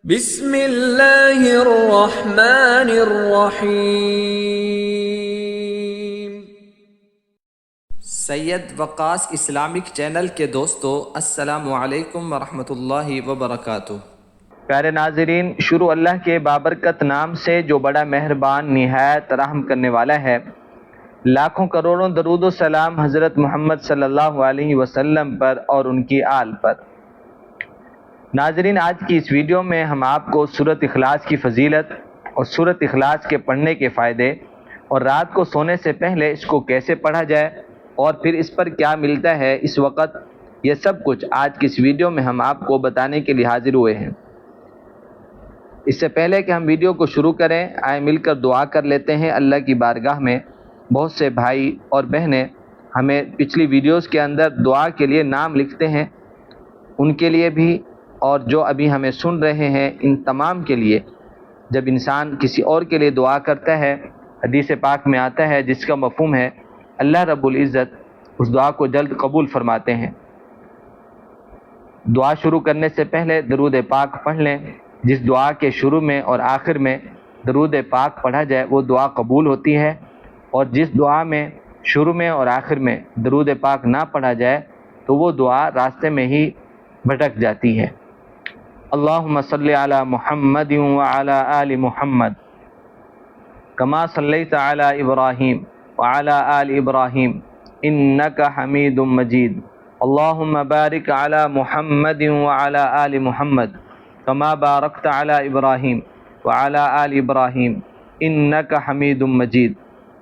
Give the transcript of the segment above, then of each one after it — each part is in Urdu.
بسم اللہ الرحمن الرحیم۔ سید وقاص اسلامک چینل کے دوستو، السلام علیکم ورحمۃ اللہ وبرکاتہ۔ پیارے ناظرین، شروع اللہ کے بابرکت نام سے جو بڑا مہربان نہایت رحم کرنے والا ہے۔ لاکھوں کروڑوں درود و سلام حضرت محمد صلی اللہ علیہ وسلم پر اور ان کی آل پر۔ ناظرین، آج کی اس ویڈیو میں ہم آپ کو سورۃ اخلاص کی فضیلت اور سورۃ اخلاص کے پڑھنے کے فائدے اور رات کو سونے سے پہلے اس کو کیسے پڑھا جائے اور پھر اس پر کیا ملتا ہے اس وقت، یہ سب کچھ آج کی اس ویڈیو میں ہم آپ کو بتانے کے لیے حاضر ہوئے ہیں۔ اس سے پہلے کہ ہم ویڈیو کو شروع کریں، آئے مل کر دعا کر لیتے ہیں اللہ کی بارگاہ میں۔ بہت سے بھائی اور بہنیں ہمیں پچھلی ویڈیوز کے اندر دعا کے لیے نام لکھتے ہیں، ان کے لیے بھی اور جو ابھی ہمیں سن رہے ہیں ان تمام کے لیے۔ جب انسان کسی اور کے لیے دعا کرتا ہے، حدیث پاک میں آتا ہے جس کا مفہوم ہے اللہ رب العزت اس دعا کو جلد قبول فرماتے ہیں۔ دعا شروع کرنے سے پہلے درود پاک پڑھ لیں۔ جس دعا کے شروع میں اور آخر میں درود پاک پڑھا جائے وہ دعا قبول ہوتی ہے، اور جس دعا میں شروع میں اور آخر میں درود پاک نہ پڑھا جائے تو وہ دعا راستے میں ہی بھٹک جاتی ہے۔ اللہم صلی علی محمد وعلی آل محمد کما صلیت علی ابراہیم وعلی آل ابراہیم انک حمید مجید۔ اللہم بارک علی محمد وعلی آل محمد کما بارکت علی ابراہیم وعلی آل ابراہیم انک حمید مجید۔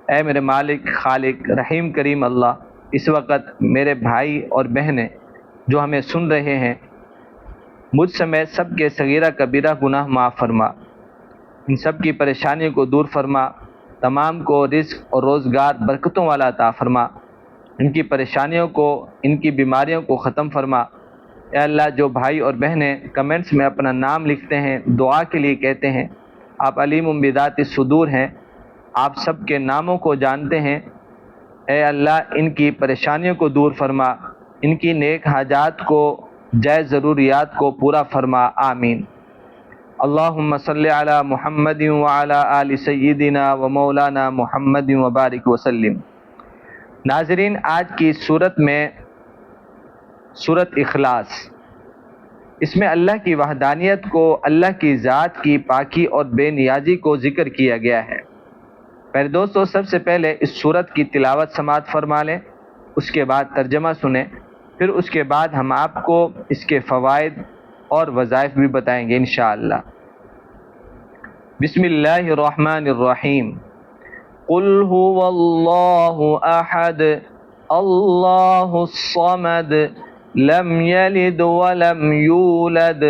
اے میرے مالک، خالق، رحیم کریم اللہ، اس وقت میرے بھائی اور بہنیں جو ہمیں سن رہے ہیں، مجھ سمیت سب کے صغیرہ کبیرہ گناہ معاف فرما، ان سب کی پریشانیوں کو دور فرما، تمام کو رزق اور روزگار برکتوں والا عطا فرما، ان کی پریشانیوں کو، ان کی بیماریوں کو ختم فرما۔ اے اللہ، جو بھائی اور بہنیں کمنٹس میں اپنا نام لکھتے ہیں، دعا کے لیے کہتے ہیں، آپ علیم بذات الصدور ہیں، آپ سب کے ناموں کو جانتے ہیں۔ اے اللہ، ان کی پریشانیوں کو دور فرما، ان کی نیک حاجات کو، جائز ضروریات کو پورا فرما، آمین۔ اللہم صلی علی محمد وعلی آل سیدنا و مولانا محمد وبارک وسلم۔ ناظرین، آج کی صورت میں سورۃ اخلاص، اس میں اللہ کی وحدانیت کو، اللہ کی ذات کی پاکی اور بے نیازی کو ذکر کیا گیا ہے۔ پہلے دوستو، سب سے پہلے اس سورت کی تلاوت سماعت فرما لیں، اس کے بعد ترجمہ سنیں، پھر اس کے بعد ہم آپ کو اس کے فوائد اور وظائف بھی بتائیں گے انشاءاللہ۔ بسم اللہ الرحمن الرحیم۔ قل هو اللہ احد اللہ الصمد لم یلد ولم یولد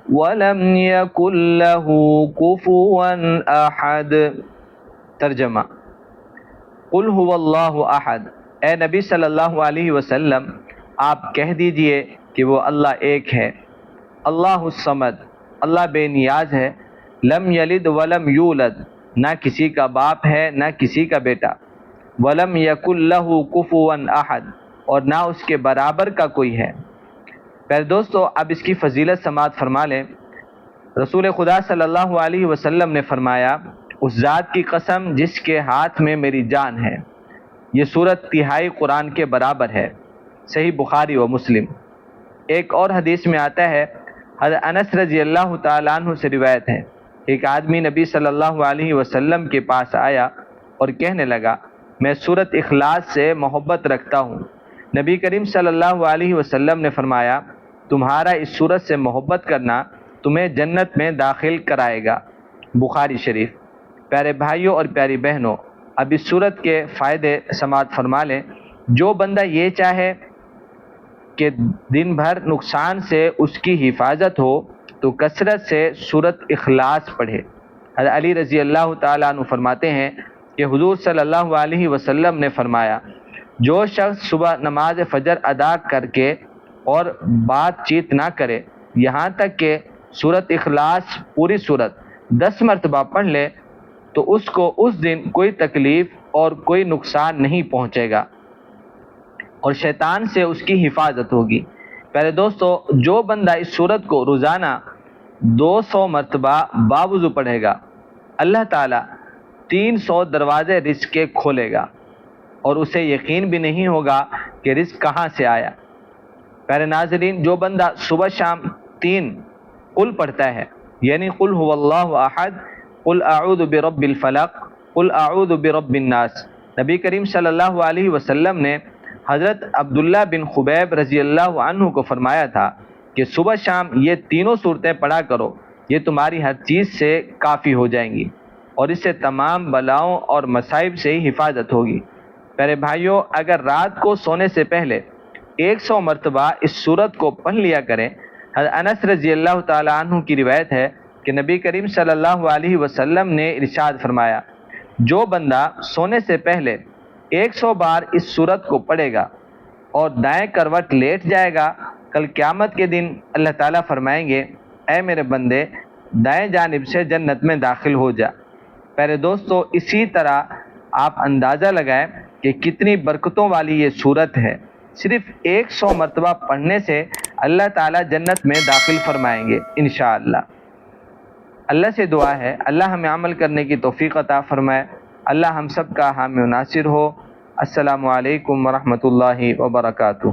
ولم یکن له کفوا احد۔ ترجمہ: قل هو اللہ احد، اے نبی صلی اللہ علیہ وسلم آپ کہہ دیجئے کہ وہ اللہ ایک ہے۔ اللہ الصمد، اللہ بے نیاز ہے۔ لم یلد ولم یولد، نہ کسی کا باپ ہے نہ کسی کا بیٹا۔ ولم یکن لہ کفوا احد، اور نہ اس کے برابر کا کوئی ہے۔ پھر دوستو، اب اس کی فضیلت سماعت فرما لیں۔ رسول خدا صلی اللہ علیہ وسلم نے فرمایا، اس ذات کی قسم جس کے ہاتھ میں میری جان ہے، یہ سورت تہائی قرآن کے برابر ہے۔ صحیح بخاری و مسلم۔ ایک اور حدیث میں آتا ہے، حضرت انس رضی اللہ تعالیٰ عنہ سے روایت ہے، ایک آدمی نبی صلی اللہ علیہ وسلم کے پاس آیا اور کہنے لگا، میں سورۃ اخلاص سے محبت رکھتا ہوں۔ نبی کریم صلی اللہ علیہ وسلم نے فرمایا، تمہارا اس سورت سے محبت کرنا تمہیں جنت میں داخل کرائے گا۔ بخاری شریف۔ پیارے بھائیوں اور پیاری بہنوں، اب اس سورت کے فائدے سماعت فرما لیں۔ جو بندہ یہ چاہے کہ دن بھر نقصان سے اس کی حفاظت ہو تو کثرت سے سورۃ اخلاص پڑھے۔ حضرت علی رضی اللہ تعالیٰ عنہ فرماتے ہیں کہ حضور صلی اللہ علیہ وسلم نے فرمایا، جو شخص صبح نماز فجر ادا کر کے اور بات چیت نہ کرے یہاں تک کہ سورۃ اخلاص پوری سورت 10 مرتبہ پڑھ لے تو اس کو اس دن کوئی تکلیف اور کوئی نقصان نہیں پہنچے گا اور شیطان سے اس کی حفاظت ہوگی۔ پہلے دوستو، جو بندہ اس سورت کو روزانہ 200 مرتبہ باوضو پڑھے گا، اللہ تعالیٰ 300 دروازے رزق کے کھولے گا اور اسے یقین بھی نہیں ہوگا کہ رزق کہاں سے آیا۔ پیارے ناظرین، جو بندہ صبح شام 3 قل پڑھتا ہے، یعنی قل هو اللہ احد، قل اعوذ برب الفلق، قل اعوذ برب الناس، نبی کریم صلی اللہ علیہ وسلم نے حضرت عبداللہ بن خبیب رضی اللہ عنہ کو فرمایا تھا کہ صبح شام یہ تینوں صورتیں پڑھا کرو، یہ تمہاری ہر چیز سے کافی ہو جائیں گی اور اس سے تمام بلاؤں اور مصائب سے ہی حفاظت ہوگی۔ پیارے بھائیوں، اگر رات کو سونے سے پہلے 100 مرتبہ اس سورت کو پڑھ لیا کریں، حضرت انس رضی اللہ تعالی عنہ کی روایت ہے کہ نبی کریم صلی اللہ علیہ وسلم نے ارشاد فرمایا، جو بندہ سونے سے پہلے 100 بار اس سورت کو پڑھے گا اور دائیں کروٹ لیٹ جائے گا، کل قیامت کے دن اللہ تعالیٰ فرمائیں گے، اے میرے بندے دائیں جانب سے جنت میں داخل ہو جا۔ پیارے دوستو، اسی طرح آپ اندازہ لگائیں کہ کتنی برکتوں والی یہ سورت ہے۔ صرف 100 مرتبہ پڑھنے سے اللہ تعالیٰ جنت میں داخل فرمائیں گے انشاءاللہ۔ اللہ سے دعا ہے اللہ ہمیں عمل کرنے کی توفیق عطا فرمائے، اللہ ہم سب کا حامی و ناصر ہو۔ السلام علیکم ورحمۃ اللہ وبرکاتہ۔